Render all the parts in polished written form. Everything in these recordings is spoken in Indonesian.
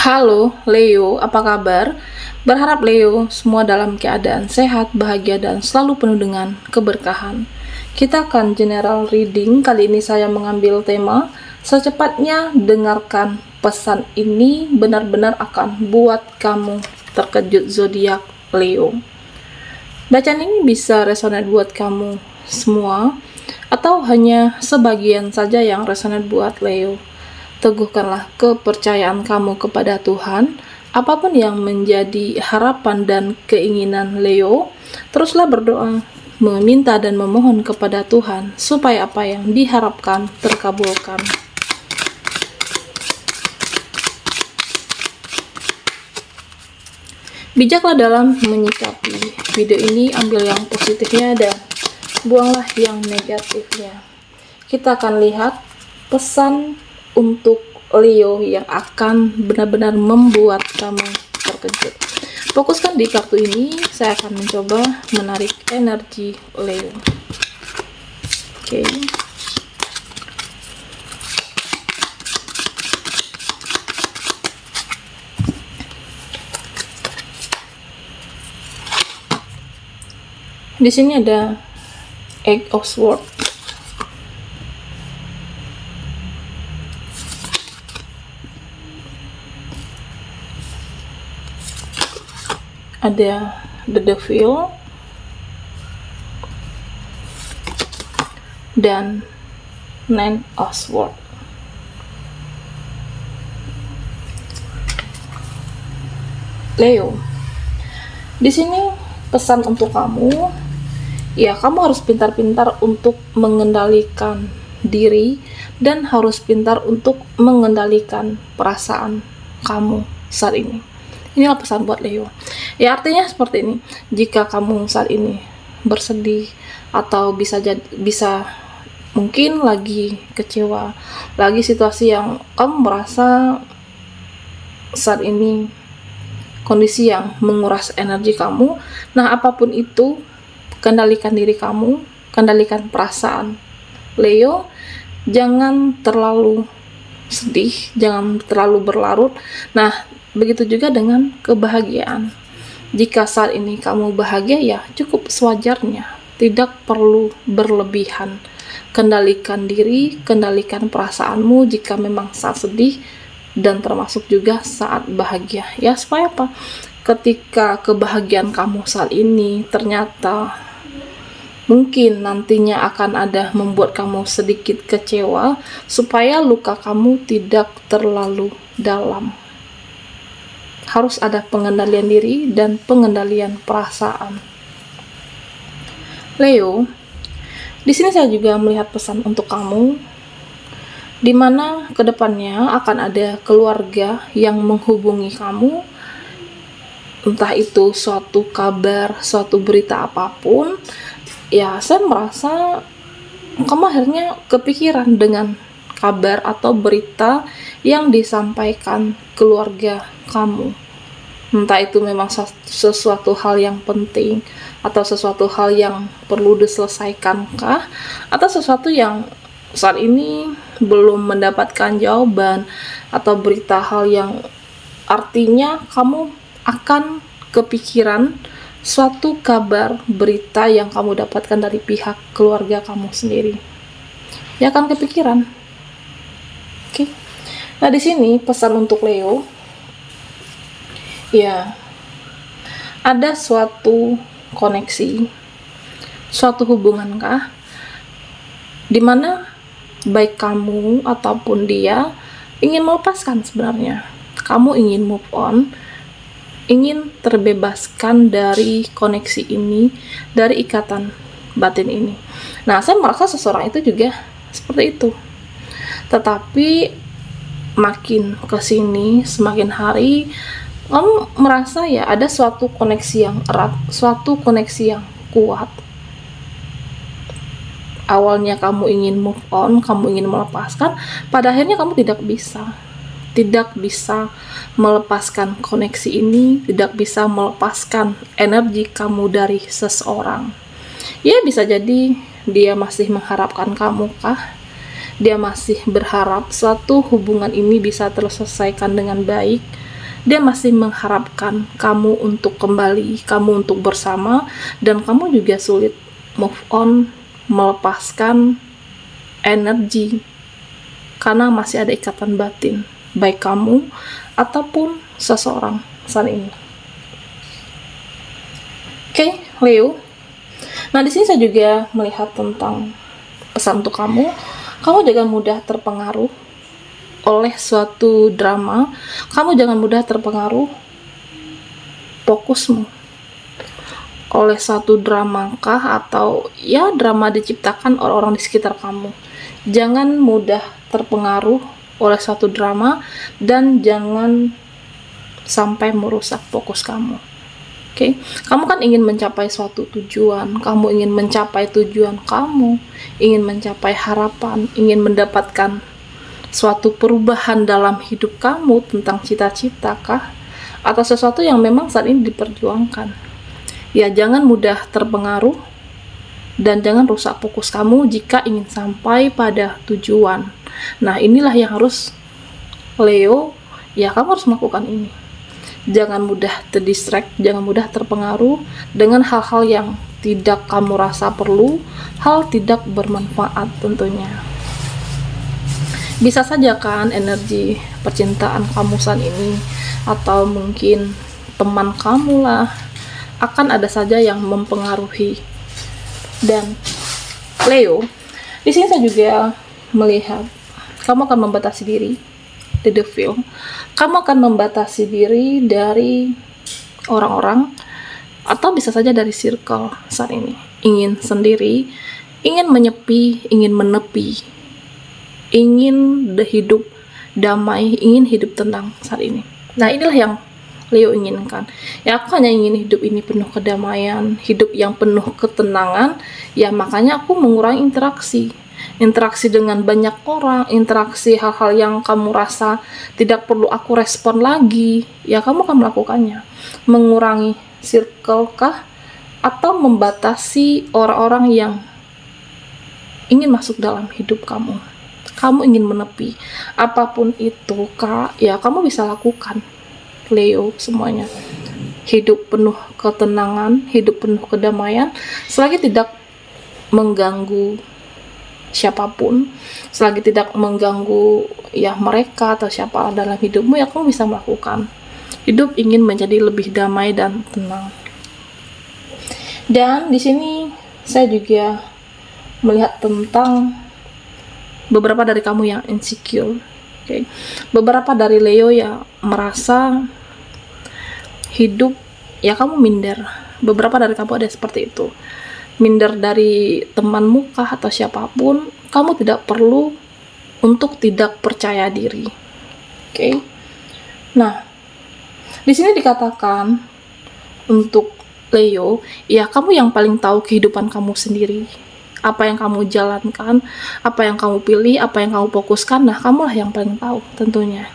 Halo Leo, apa kabar? Berharap Leo semua dalam keadaan sehat, bahagia, dan selalu penuh dengan keberkahan. Kita akan general reading. Kali ini saya mengambil tema secepatnya dengarkan pesan ini benar-benar akan buat kamu terkejut zodiak Leo. Bacaan ini bisa resonate buat kamu semua atau hanya sebagian saja yang resonate buat Leo. Teguhkanlah kepercayaan kamu kepada Tuhan. Apapun yang menjadi harapan dan keinginan Leo, teruslah berdoa, meminta dan memohon kepada Tuhan supaya apa yang diharapkan terkabulkan. Bijaklah dalam menyikapi. Video ini ambil yang positifnya dan buanglah yang negatifnya. Kita akan lihat pesan untuk Leo yang akan benar-benar membuat kamu terkejut. Fokuskan di kartu ini, saya akan mencoba menarik energi Leo. Oke. Di sini ada Eight of Swords. Ada The Devil dan Nine of Swords. Leo, di sini pesan untuk kamu, ya kamu harus pintar-pintar untuk mengendalikan diri dan harus pintar untuk mengendalikan perasaan kamu saat ini. Inilah pesan buat Leo. Ya artinya seperti ini. Jika kamu saat ini bersedih atau bisa mungkin lagi kecewa, lagi situasi yang kamu merasa saat ini kondisi yang menguras energi kamu. Nah, apapun itu, kendalikan diri kamu, kendalikan perasaan Leo. Jangan terlalu sedih, jangan terlalu berlarut. Nah, begitu juga dengan kebahagiaan. Jika saat ini kamu bahagia, ya cukup sewajarnya, tidak perlu berlebihan. Kendalikan diri, kendalikan perasaanmu jika memang saat sedih, dan termasuk juga saat bahagia. Ya, supaya apa? Ketika kebahagiaan kamu saat ini ternyata mungkin nantinya akan ada membuat kamu sedikit kecewa, supaya luka kamu tidak terlalu dalam. Harus ada pengendalian diri dan pengendalian perasaan. Leo, di sini saya juga melihat pesan untuk kamu, di mana kedepannya akan ada keluarga yang menghubungi kamu, entah itu suatu kabar, suatu berita apapun. Ya, saya merasa kamu akhirnya kepikiran dengan kabar atau berita yang disampaikan keluarga kamu. Entah itu memang sesuatu hal yang penting atau sesuatu hal yang perlu diselesaikan kah, atau sesuatu yang saat ini belum mendapatkan jawaban, atau berita hal yang artinya kamu akan kepikiran suatu kabar berita yang kamu dapatkan dari pihak keluarga kamu sendiri. Ya, akan kepikiran. Oke. Nah, di sini pesan untuk Leo, ya ada suatu koneksi, suatu hubungan kah, dimana baik kamu ataupun dia ingin melepaskan. Sebenarnya kamu ingin move on, ingin terbebaskan dari koneksi ini, dari ikatan batin ini. Nah, saya merasa seseorang itu juga seperti itu. Tetapi makin kesini, semakin hari, kamu merasa ya ada suatu koneksi yang erat, suatu koneksi yang kuat. Awalnya kamu ingin move on, kamu ingin melepaskan, pada akhirnya kamu tidak bisa melepaskan koneksi ini, tidak bisa melepaskan energi kamu dari seseorang. Ya, bisa jadi dia masih mengharapkan kamu kah? Dia masih berharap suatu hubungan ini bisa terselesaikan dengan baik, Dia masih mengharapkan kamu untuk kembali, kamu untuk bersama, dan kamu juga sulit move on, melepaskan energi, karena masih ada ikatan batin, baik kamu ataupun seseorang saat ini. Oke, Leo. Nah, di sini saya juga melihat tentang pesan untuk kamu. Kamu jangan mudah terpengaruh oleh suatu drama. Kamu jangan mudah terpengaruh fokusmu oleh suatu drama kah, atau ya drama diciptakan orang-orang di sekitar kamu. Jangan mudah terpengaruh oleh suatu drama dan jangan sampai merusak fokus kamu. Oke, kamu kan ingin mencapai suatu tujuan, kamu ingin mencapai tujuan kamu, ingin mencapai harapan, ingin mendapatkan suatu perubahan dalam hidup kamu tentang cita-cita kah? Atau sesuatu yang memang saat ini diperjuangkan. Ya, jangan mudah terpengaruh dan jangan rusak fokus kamu jika ingin sampai pada tujuan. Nah, inilah yang harus Leo, ya kamu harus melakukan ini. Jangan mudah terdistract, jangan mudah terpengaruh dengan hal-hal yang tidak kamu rasa perlu, hal tidak bermanfaat tentunya. Bisa saja kan energi percintaan kamu saat ini, atau mungkin teman kamu lah, akan ada saja yang mempengaruhi. Dan Leo, di sini saya juga melihat kamu akan membatasi diri di the film. Kamu akan membatasi diri dari orang-orang, atau bisa saja dari circle saat ini. Ingin sendiri, ingin menyepi, ingin menepi, ingin hidup damai, ingin hidup tenang saat ini. Nah, inilah yang Leo inginkan. Ya, aku hanya ingin hidup ini penuh kedamaian, hidup yang penuh ketenangan. Ya, makanya aku mengurangi interaksi dengan banyak orang, interaksi hal-hal yang kamu rasa tidak perlu aku respon lagi, ya kamu akan melakukannya. Mengurangi circle kah, atau membatasi orang-orang yang ingin masuk dalam hidup kamu. Kamu ingin menepi, apapun itu kak, ya kamu bisa lakukan. Leo, semuanya hidup penuh ketenangan, hidup penuh kedamaian, selagi tidak mengganggu siapapun, selagi tidak mengganggu ya mereka atau siapa dalam hidupmu, ya kamu bisa melakukan. Hidup ingin menjadi lebih damai dan tenang. Dan di sini saya juga melihat tentang beberapa dari kamu yang insecure. Okay. Beberapa dari Leo yang merasa hidup ya kamu minder. Beberapa dari kamu ada seperti itu. Minder dari temanmu kah atau siapapun, kamu tidak perlu untuk tidak percaya diri. Oke. Nah, di sini dikatakan untuk Leo, ya kamu yang paling tahu kehidupan kamu sendiri. Apa yang kamu jalankan, apa yang kamu pilih, apa yang kamu fokuskan, nah kamulah yang paling tahu tentunya.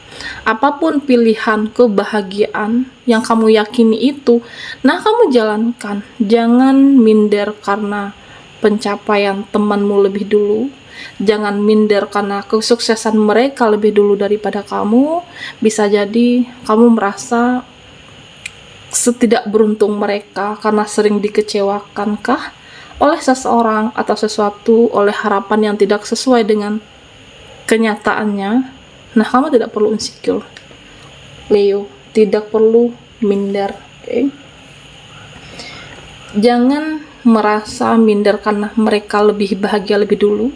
Apapun pilihan kebahagiaan yang kamu yakini itu, nah kamu jalankan. Jangan minder karena pencapaian temanmu lebih dulu. Jangan minder karena kesuksesan mereka lebih dulu daripada kamu. Bisa jadi kamu merasa setidak beruntung mereka karena sering dikecewakan kah oleh seseorang atau sesuatu, oleh harapan yang tidak sesuai dengan kenyataannya. Nah, kamu tidak perlu insecure, Leo. Tidak perlu minder, okay? Jangan merasa minder karena mereka lebih bahagia lebih dulu.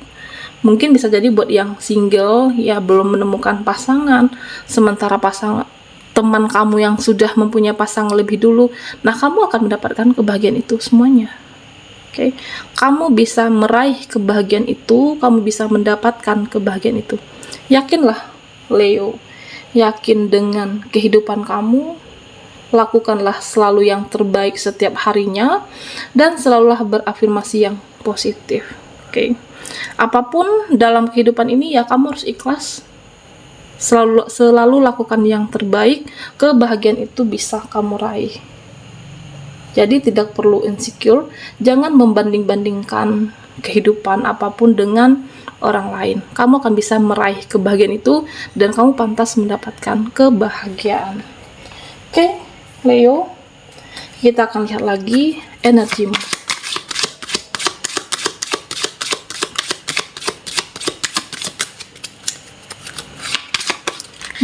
Mungkin bisa jadi buat yang single, ya belum menemukan pasangan, sementara pasangan teman kamu yang sudah mempunyai pasangan lebih dulu, nah kamu akan mendapatkan kebahagiaan itu semuanya. Okay. Kamu bisa meraih kebahagiaan itu, kamu bisa mendapatkan kebahagiaan itu. Yakinlah, Leo. Yakin dengan kehidupan kamu. Lakukanlah selalu yang terbaik setiap harinya, dan selalulah berafirmasi yang positif. Okay. Apapun dalam kehidupan ini, ya kamu harus ikhlas. Selalu lakukan yang terbaik, kebahagiaan itu bisa kamu raih. Jadi tidak perlu insecure, jangan membanding-bandingkan kehidupan apapun dengan orang lain. Kamu akan bisa meraih kebahagiaan itu dan kamu pantas mendapatkan kebahagiaan. Oke, Leo, kita akan lihat lagi energimu.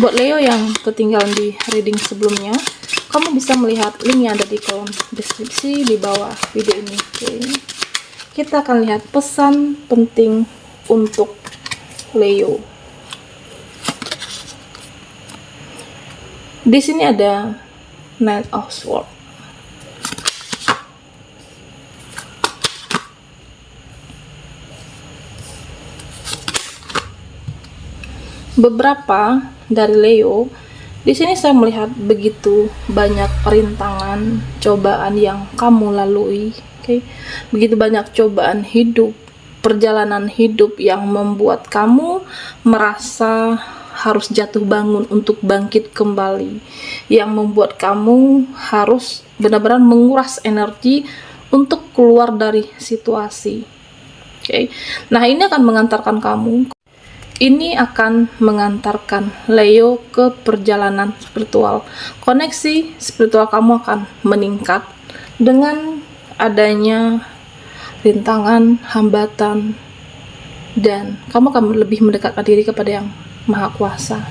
Buat Leo yang ketinggalan di reading sebelumnya, kamu bisa melihat link yang ada di kolom deskripsi di bawah video ini. Oke. Kita akan lihat pesan penting untuk Leo. Di sini ada Knight of Swords. Beberapa dari Leo, di sini saya melihat begitu banyak rintangan, cobaan yang kamu lalui. Oke. Begitu banyak cobaan hidup, perjalanan hidup yang membuat kamu merasa harus jatuh bangun untuk bangkit kembali, yang membuat kamu harus benar-benar menguras energi untuk keluar dari situasi. Oke. Nah, ini akan mengantarkan Leo ke perjalanan spiritual. Koneksi spiritual kamu akan meningkat dengan adanya rintangan, hambatan, dan kamu akan lebih mendekatkan diri kepada Yang Maha Kuasa.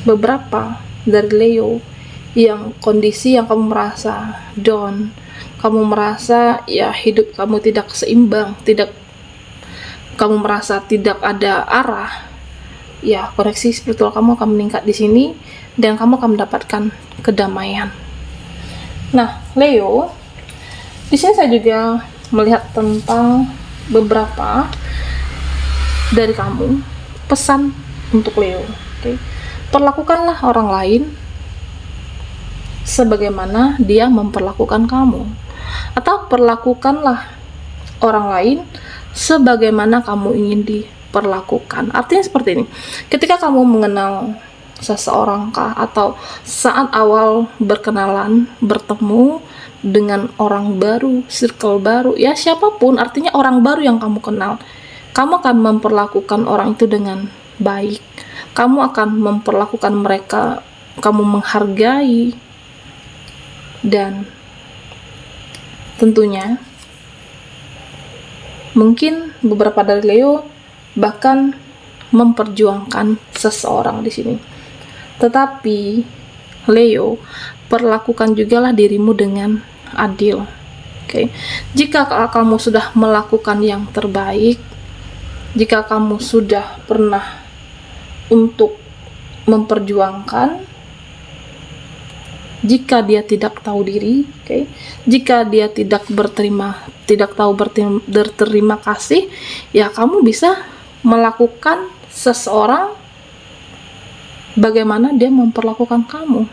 Beberapa dari Leo yang kondisi yang kamu merasa down, kamu merasa ya hidup kamu tidak seimbang, kamu merasa tidak ada arah, ya koneksi spiritual kamu akan meningkat di sini dan kamu akan mendapatkan kedamaian. Nah, Leo, di sini saya juga melihat tentang beberapa dari kamu pesan untuk Leo. Oke. Perlakukanlah orang lain sebagaimana dia memperlakukan kamu, atau perlakukanlah orang lain sebagaimana kamu ingin diperlakukan. Artinya seperti ini, ketika kamu mengenal seseorang kah, atau saat awal berkenalan, bertemu dengan orang baru, circle baru, ya siapapun, artinya orang baru yang kamu kenal, kamu akan memperlakukan orang itu dengan baik. Kamu akan memperlakukan mereka, kamu menghargai, dan tentunya mungkin beberapa dari Leo bahkan memperjuangkan seseorang di sini. Tetapi Leo, perlakukan jugalah dirimu dengan adil. Oke. Jika kamu sudah melakukan yang terbaik, jika kamu sudah pernah untuk memperjuangkan, jika dia tidak tahu diri, jika dia tidak tahu berterima kasih, ya kamu bisa melakukan seseorang bagaimana dia memperlakukan kamu.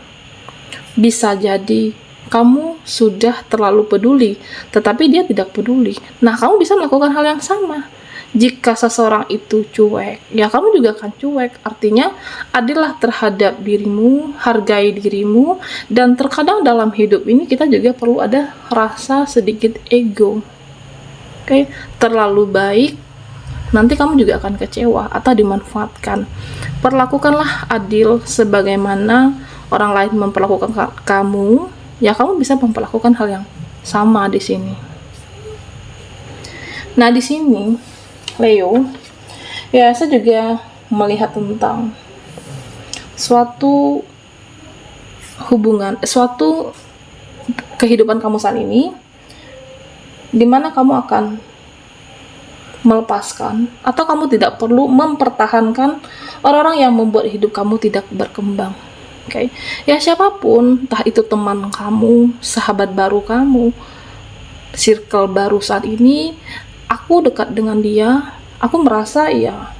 Bisa jadi kamu sudah terlalu peduli, tetapi dia tidak peduli. Nah, kamu bisa melakukan hal yang sama. Jika seseorang itu cuek, ya kamu juga akan cuek. Artinya, adillah terhadap dirimu, hargai dirimu, dan terkadang dalam hidup ini kita juga perlu ada rasa sedikit ego. Oke, terlalu baik, nanti kamu juga akan kecewa atau dimanfaatkan. Perlakukanlah adil sebagaimana orang lain memperlakukan kamu, ya kamu bisa memperlakukan hal yang sama di sini. Nah, di sini Leo, ya saya juga melihat tentang suatu hubungan, suatu kehidupan kamu saat ini, dimana kamu akan melepaskan atau kamu tidak perlu mempertahankan orang-orang yang membuat hidup kamu tidak berkembang. Oke. Ya siapapun, entah itu teman kamu, sahabat baru kamu, circle baru saat ini, aku dekat dengan dia, aku merasa ya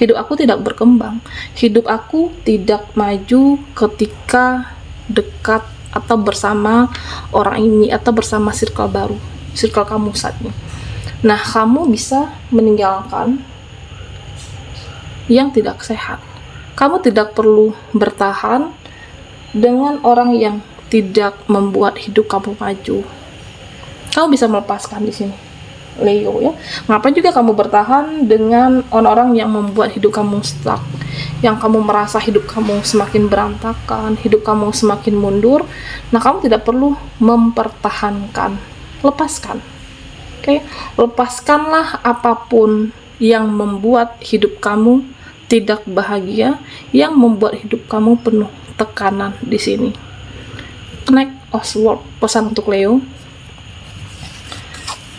hidup aku tidak berkembang, hidup aku tidak maju ketika dekat atau bersama orang ini atau bersama circle baru, circle kamu saat ini. Nah, kamu bisa meninggalkan yang tidak sehat. Kamu tidak perlu bertahan dengan orang yang tidak membuat hidup kamu maju. Kamu bisa melepaskan di sini. Leo ya. Ngapain juga kamu bertahan dengan orang-orang yang membuat hidup kamu stuck, yang kamu merasa hidup kamu semakin berantakan, hidup kamu semakin mundur. Nah, kamu tidak perlu mempertahankan. Lepaskan. Oke, lepaskanlah apapun yang membuat hidup kamu tidak bahagia, yang membuat hidup kamu penuh tekanan di sini. Knight of Swords, pesan untuk Leo.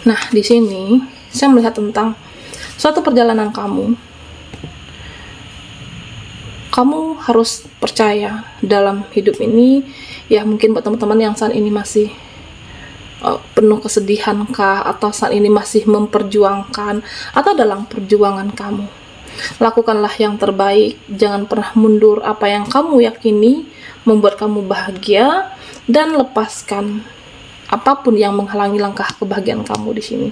Nah, di sini saya melihat tentang suatu perjalanan kamu. Kamu harus percaya dalam hidup ini. Ya, mungkin buat teman-teman yang saat ini masih penuh kesedihan kah, atau saat ini masih memperjuangkan, atau dalam perjuangan kamu. Lakukanlah yang terbaik, jangan pernah mundur. Apa yang kamu yakini membuat kamu bahagia, dan lepaskan apapun yang menghalangi langkah kebahagiaan kamu di sini.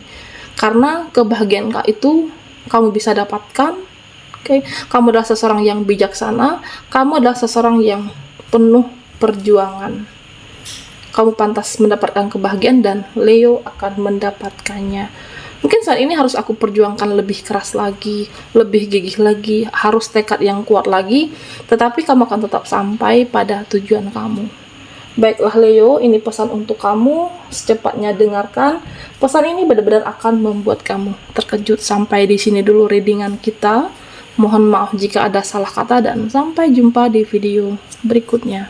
Karena kebahagiaan itu kamu bisa dapatkan. Oke, kamu adalah seseorang yang bijaksana, kamu adalah seseorang yang penuh perjuangan. Kamu pantas mendapatkan kebahagiaan dan Leo akan mendapatkannya. Mungkin saat ini harus aku perjuangkan lebih keras lagi, lebih gigih lagi, harus tekad yang kuat lagi, tetapi kamu akan tetap sampai pada tujuan kamu. Baiklah Leo, ini pesan untuk kamu, secepatnya dengarkan. Pesan ini benar-benar akan membuat kamu terkejut. Sampai di sini dulu readingan kita. Mohon maaf jika ada salah kata dan sampai jumpa di video berikutnya.